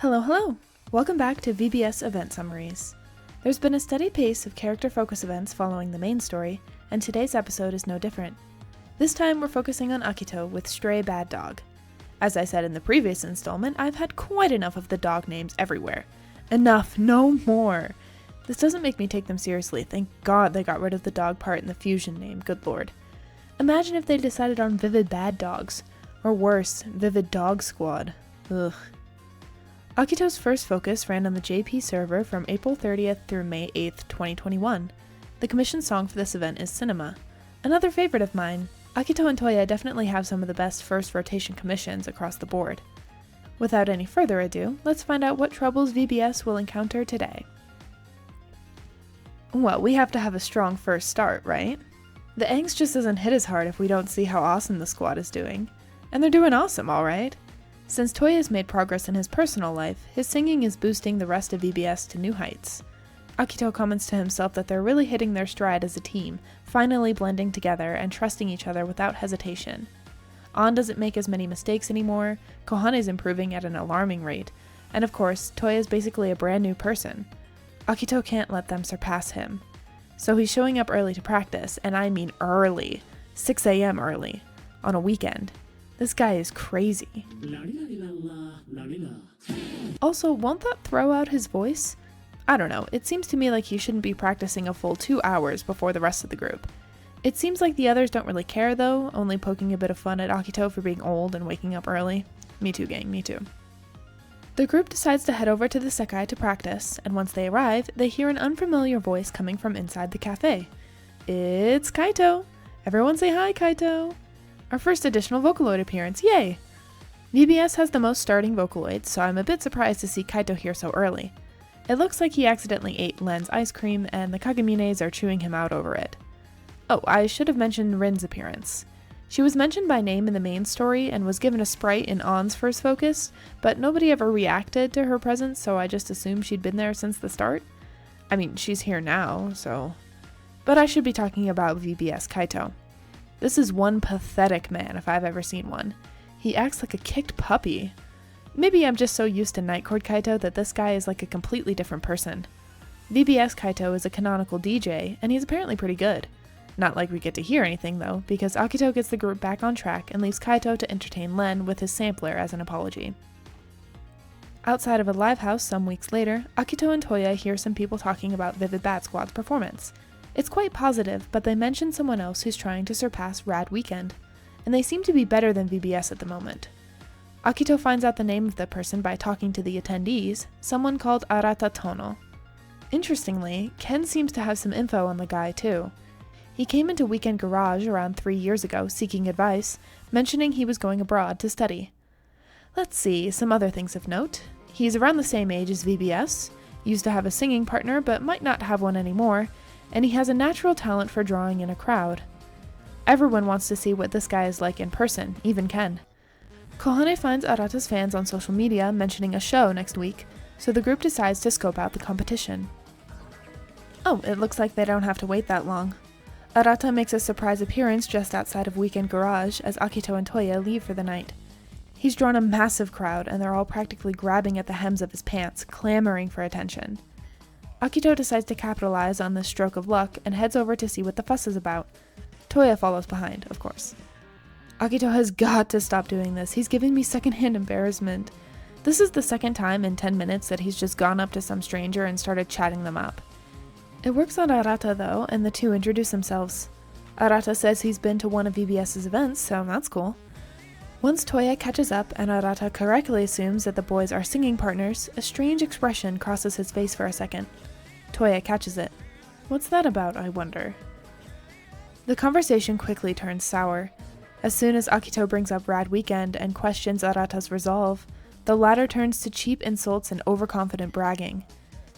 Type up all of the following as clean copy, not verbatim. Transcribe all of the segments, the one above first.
Hello! Welcome back to VBS Event Summaries. There's been a steady pace of character focus events following the main story, and today's episode is no different. This time we're focusing on Akito with Stray Bad Dog. As I said in the previous installment, I've had quite enough of the dog names everywhere. Enough, no more! This doesn't make me take them seriously, thank God they got rid of the dog part in the fusion name, good lord. Imagine if they decided on Vivid Bad Dogs, or worse, Vivid Dog Squad. Ugh. Akito's first focus ran on the JP server from April 30th through May 8th, 2021. The commission song for this event is Cinema. Another favorite of mine, Akito and Toya definitely have some of the best first rotation commissions across the board. Without any further ado, let's find out what troubles VBS will encounter today. Well, we have to have a strong first start, right? The angst just doesn't hit as hard if we don't see how awesome the squad is doing. And they're doing awesome, alright? Since Toya's made progress in his personal life, his singing is boosting the rest of VBS to new heights. Akito comments to himself that they're really hitting their stride as a team, finally blending together and trusting each other without hesitation. An doesn't make as many mistakes anymore, Kohane's improving at an alarming rate, and of course, Toya's basically a brand new person. Akito can't let them surpass him. So he's showing up early to practice, and I mean early, 6 a.m. early, on a weekend. This guy is crazy. Also, won't that throw out his voice? I don't know, it seems to me like he shouldn't be practicing a full 2 hours before the rest of the group. It seems like the others don't really care though, only poking a bit of fun at Akito for being old and waking up early. Me too, gang, me too. The group decides to head over to the Sekai to practice, and once they arrive, they hear an unfamiliar voice coming from inside the cafe. It's Kaito! Everyone say hi, Kaito! Our first additional Vocaloid appearance, yay! VBS has the most starting Vocaloids, so I'm a bit surprised to see Kaito here so early. It looks like he accidentally ate Len's ice cream, and the Kagemines are chewing him out over it. Oh, I should have mentioned Rin's appearance. She was mentioned by name in the main story and was given a sprite in An's first focus, but nobody ever reacted to her presence, so I just assumed she'd been there since the start. I mean, she's here now, so... But I should be talking about VBS Kaito. This is one pathetic man if I've ever seen one. He acts like a kicked puppy. Maybe I'm just so used to Night Court Kaito that this guy is like a completely different person. VBS Kaito is a canonical DJ, and he's apparently pretty good. Not like we get to hear anything though, because Akito gets the group back on track and leaves Kaito to entertain Len with his sampler as an apology. Outside of a live house some weeks later, Akito and Toya hear some people talking about Vivid Bad Squad's performance. It's quite positive, but they mention someone else who's trying to surpass Rad Weekend, and they seem to be better than VBS at the moment. Akito finds out the name of the person by talking to the attendees, someone called Arata Tono. Interestingly, Ken seems to have some info on the guy too. He came into Weekend Garage around 3 years ago seeking advice, mentioning he was going abroad to study. Let's see, some other things of note. He's around the same age as VBS, used to have a singing partner but might not have one anymore, and he has a natural talent for drawing in a crowd. Everyone wants to see what this guy is like in person, even Ken. Kohane finds Arata's fans on social media mentioning a show next week, so the group decides to scope out the competition. Oh, it looks like they don't have to wait that long. Arata makes a surprise appearance just outside of Weekend Garage as Akito and Toya leave for the night. He's drawn a massive crowd and they're all practically grabbing at the hems of his pants, clamoring for attention. Akito decides to capitalize on this stroke of luck and heads over to see what the fuss is about. Toya follows behind, of course. Akito has got to stop doing this, he's giving me secondhand embarrassment. This is the second time in 10 minutes that he's just gone up to some stranger and started chatting them up. It works on Arata though, and the two introduce themselves. Arata says he's been to one of VBS's events, so that's cool. Once Toya catches up and Arata correctly assumes that the boys are singing partners, a strange expression crosses his face for a second. Toya catches it. What's that about, I wonder? The conversation quickly turns sour. As soon as Akito brings up Rad Weekend and questions Arata's resolve, the latter turns to cheap insults and overconfident bragging.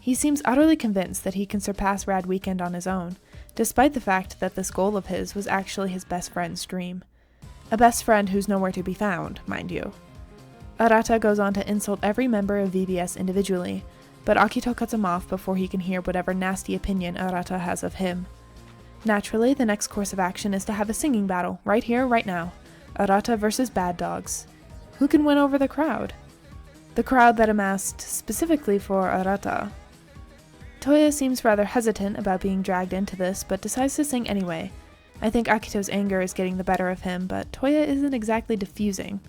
He seems utterly convinced that he can surpass Rad Weekend on his own, despite the fact that this goal of his was actually his best friend's dream. A best friend who's nowhere to be found, mind you. Arata goes on to insult every member of VBS individually, but Akito cuts him off before he can hear whatever nasty opinion Arata has of him. Naturally, the next course of action is to have a singing battle, right here, right now. Arata versus Bad Dogs. Who can win over the crowd? the crowd that amassed specifically for Arata. Toya seems rather hesitant about being dragged into this, but decides to sing anyway. I think Akito's anger is getting the better of him, but Toya isn't exactly diffusing.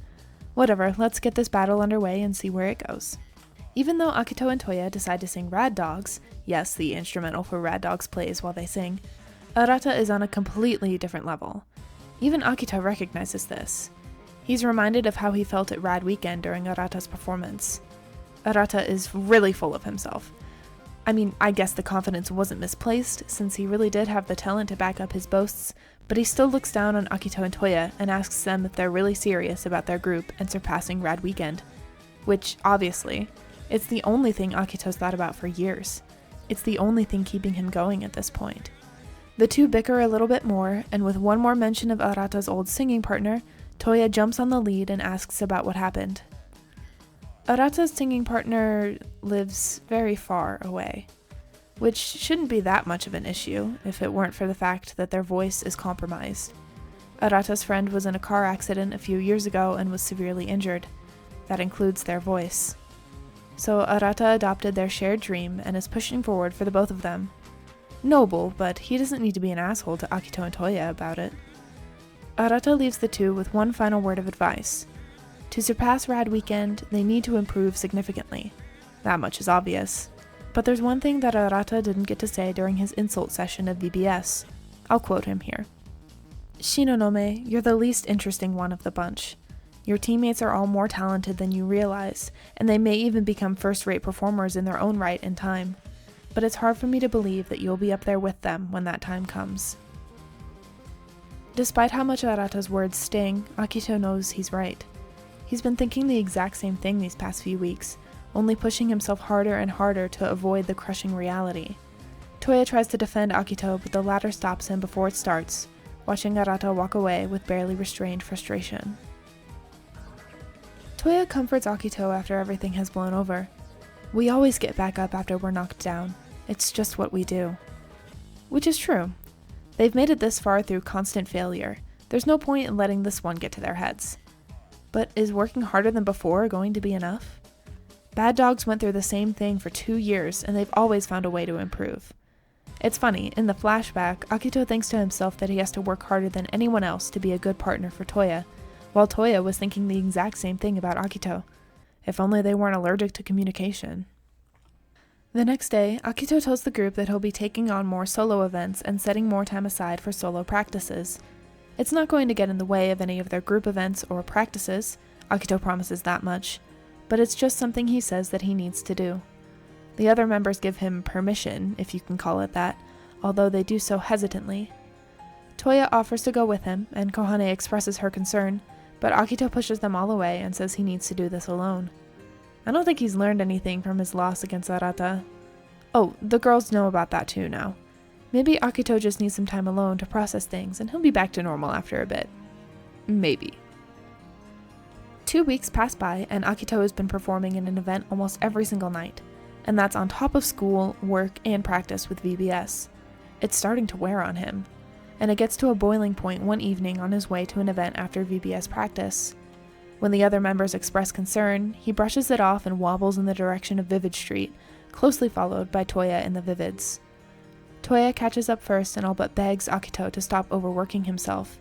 Whatever, let's get this battle underway and see where it goes. Even though Akito and Toya decide to sing Rad Dogs, yes, the instrumental for Rad Dogs plays while they sing, Arata is on a completely different level. Even Akito recognizes this. He's reminded of how he felt at Rad Weekend during Arata's performance. Arata is really full of himself. I mean, I guess the confidence wasn't misplaced, since he really did have the talent to back up his boasts, but he still looks down on Akito and Toya and asks them if they're really serious about their group and surpassing Rad Weekend. Which, obviously, it's the only thing Akito's thought about for years. It's the only thing keeping him going at this point. The two bicker a little bit more, and with one more mention of Arata's old singing partner, Toya jumps on the lead and asks about what happened. Arata's singing partner lives very far away, which shouldn't be that much of an issue if it weren't for the fact that their voice is compromised. Arata's friend was in a car accident a few years ago and was severely injured. That includes their voice. So Arata adopted their shared dream and is pushing forward for the both of them. Noble, but he doesn't need to be an asshole to Akito and Toya about it. Arata leaves the two with one final word of advice. To surpass Rad Weekend, they need to improve significantly. That much is obvious. But there's one thing that Arata didn't get to say during his insult session of VBS. I'll quote him here. Shinonome, you're the least interesting one of the bunch. Your teammates are all more talented than you realize, and they may even become first-rate performers in their own right in time. But it's hard for me to believe that you'll be up there with them when that time comes. Despite how much Arata's words sting, Akito knows he's right. He's been thinking the exact same thing these past few weeks, only pushing himself harder and harder to avoid the crushing reality. Toya tries to defend Akito, but the latter stops him before it starts, watching Arata walk away with barely restrained frustration. Toya comforts Akito after everything has blown over. We always get back up after we're knocked down. It's just what we do. Which is true. They've made it this far through constant failure. There's no point in letting this one get to their heads. But is working harder than before going to be enough? Bad Dogs went through the same thing for 2 years, and they've always found a way to improve. It's funny, in the flashback, Akito thinks to himself that he has to work harder than anyone else to be a good partner for Toya, while Toya was thinking the exact same thing about Akito. If only they weren't allergic to communication. The next day, Akito tells the group that he'll be taking on more solo events and setting more time aside for solo practices. It's not going to get in the way of any of their group events or practices, Akito promises that much, but it's just something he says that he needs to do. The other members give him permission, if you can call it that, although they do so hesitantly. Toya offers to go with him, and Kohane expresses her concern, but Akito pushes them all away and says he needs to do this alone. I don't think he's learned anything from his loss against Arata. Oh, the girls know about that too now. Maybe Akito just needs some time alone to process things, and he'll be back to normal after a bit. Maybe. 2 weeks pass by, and Akito has been performing in an event almost every single night, and that's on top of school, work, and practice with VBS. It's starting to wear on him, and it gets to a boiling point one evening on his way to an event after VBS practice. When the other members express concern, he brushes it off and wobbles in the direction of Vivid Street, closely followed by Toya and the Vivids. Toya catches up first and all but begs Akito to stop overworking himself.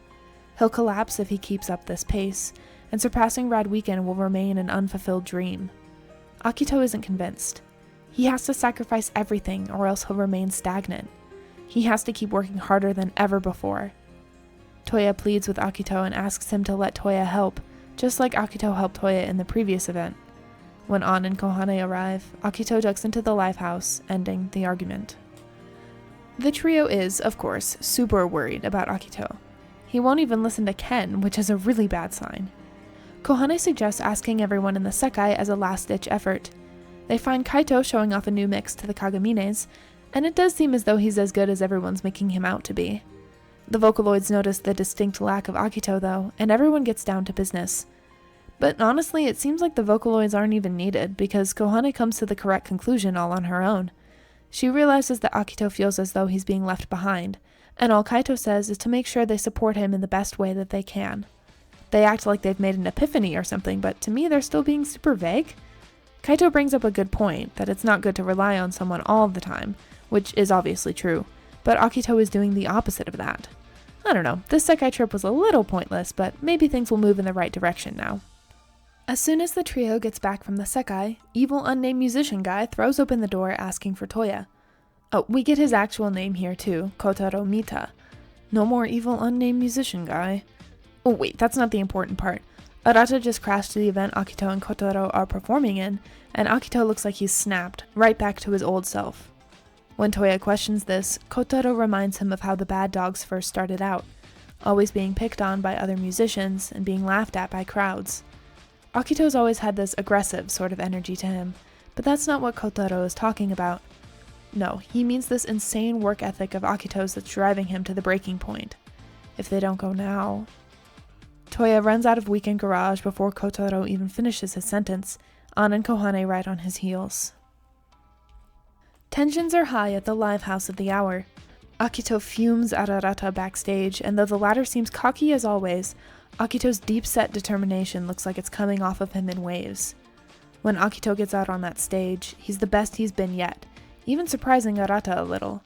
He'll collapse if he keeps up this pace, and surpassing Rad Weekend will remain an unfulfilled dream. Akito isn't convinced. He has to sacrifice everything or else he'll remain stagnant. He has to keep working harder than ever before. Toya pleads with Akito and asks him to let Toya help, just like Akito helped Toya in the previous event. When An and Kohane arrive, Akito ducks into the lifehouse, ending the argument. The trio is, of course, super worried about Akito. He won't even listen to Ken, which is a really bad sign. Kohane suggests asking everyone in the Sekai as a last-ditch effort. They find Kaito showing off a new mix to the Kagamines, and it does seem as though he's as good as everyone's making him out to be. The Vocaloids notice the distinct lack of Akito, though, and everyone gets down to business. But honestly, it seems like the Vocaloids aren't even needed, because Kohane comes to the correct conclusion all on her own. She realizes that Akito feels as though he's being left behind, and all Kaito says is to make sure they support him in the best way that they can. They act like they've made an epiphany or something, but to me they're still being super vague. Kaito brings up a good point, that it's not good to rely on someone all the time, which is obviously true, but Akito is doing the opposite of that. I don't know, this Sekai trip was a little pointless, but maybe things will move in the right direction now. As soon as the trio gets back from the Sekai, evil unnamed musician guy throws open the door asking for Toya. Oh, we get his actual name here too, Kotaro Mita. No more evil unnamed musician guy. Oh wait, that's not the important part. Arata just crashed to the event Akito and Kotaro are performing in, and Akito looks like he's snapped, right back to his old self. When Toya questions this, Kotaro reminds him of how the Bad Dogs first started out, always being picked on by other musicians and being laughed at by crowds. Akito's always had this aggressive sort of energy to him, but that's not what Kotaro is talking about. No, he means this insane work ethic of Akito's that's driving him to the breaking point. If they don't go now... Toya runs out of Weekend Garage before Kotaro even finishes his sentence, An and Kohane right on his heels. Tensions are high at the live house of the hour. Akito fumes at Arata backstage, and though the latter seems cocky as always, Akito's deep-set determination looks like it's coming off of him in waves. When Akito gets out on that stage, he's the best he's been yet, even surprising Arata a little.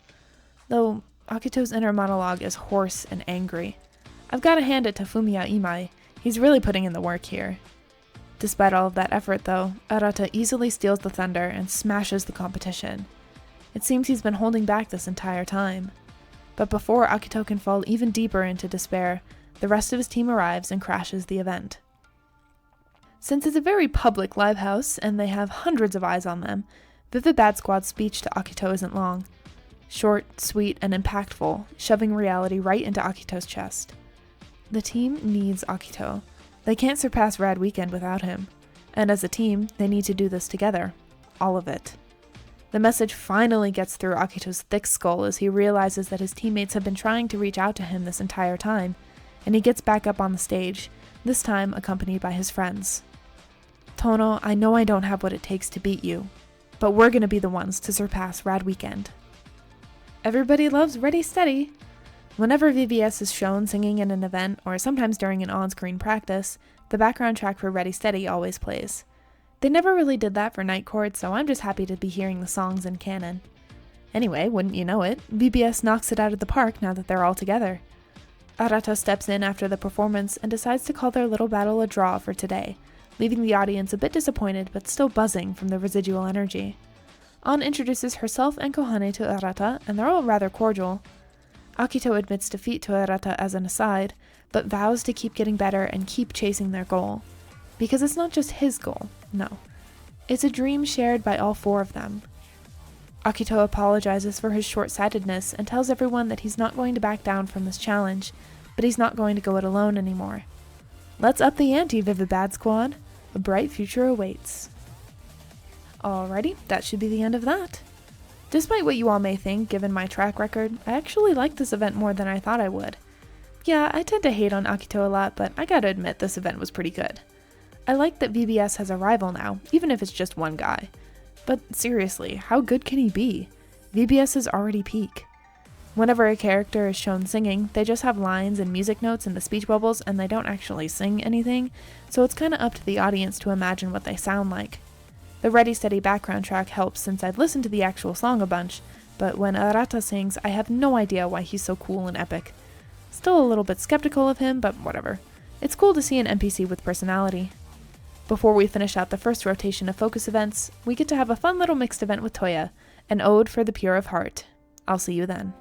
Though, Akito's inner monologue is hoarse and angry. I've gotta hand it to Fumiya Imai, he's really putting in the work here. Despite all of that effort though, Arata easily steals the thunder and smashes the competition. It seems he's been holding back this entire time. But before Akito can fall even deeper into despair, the rest of his team arrives and crashes the event. Since it's a very public live house and they have hundreds of eyes on them, Vivid Bad Squad's speech to Akito isn't long. Short, sweet, and impactful, shoving reality right into Akito's chest. The team needs Akito. They can't surpass Rad Weekend without him. And as a team, they need to do this together. All of it. The message finally gets through Akito's thick skull as he realizes that his teammates have been trying to reach out to him this entire time, and he gets back up on the stage, this time accompanied by his friends. Tono, I know I don't have what it takes to beat you, but we're gonna be the ones to surpass Rad Weekend. Everybody loves Ready Steady! Whenever VBS is shown singing in an event, or sometimes during an on-screen practice, the background track for Ready Steady always plays. They never really did that for Night Court, so I'm just happy to be hearing the songs in canon. Anyway, wouldn't you know it, VBS knocks it out of the park now that they're all together. Arata steps in after the performance and decides to call their little battle a draw for today, leaving the audience a bit disappointed but still buzzing from the residual energy. An introduces herself and Kohane to Arata, and they're all rather cordial. Akito admits defeat to Arata as an aside, but vows to keep getting better and keep chasing their goal. Because it's not just his goal, no. It's a dream shared by all four of them. Akito apologizes for his short-sightedness and tells everyone that he's not going to back down from this challenge, but he's not going to go it alone anymore. Let's up the ante, Vivid Bad Squad. A bright future awaits. Alrighty, that should be the end of that. Despite what you all may think, given my track record, I actually liked this event more than I thought I would. Yeah, I tend to hate on Akito a lot, but I gotta admit this event was pretty good. I like that VBS has a rival now, even if it's just one guy. But seriously, how good can he be? VBS is already peak. Whenever a character is shown singing, they just have lines and music notes in the speech bubbles and they don't actually sing anything, so it's kinda up to the audience to imagine what they sound like. The Ready Steady background track helps since I've listened to the actual song a bunch, but when Arata sings, I have no idea why he's so cool and epic. Still a little bit skeptical of him, but whatever. It's cool to see an NPC with personality. Before we finish out the first rotation of focus events, we get to have a fun little mixed event with Toya, an ode for the pure of heart. I'll see you then.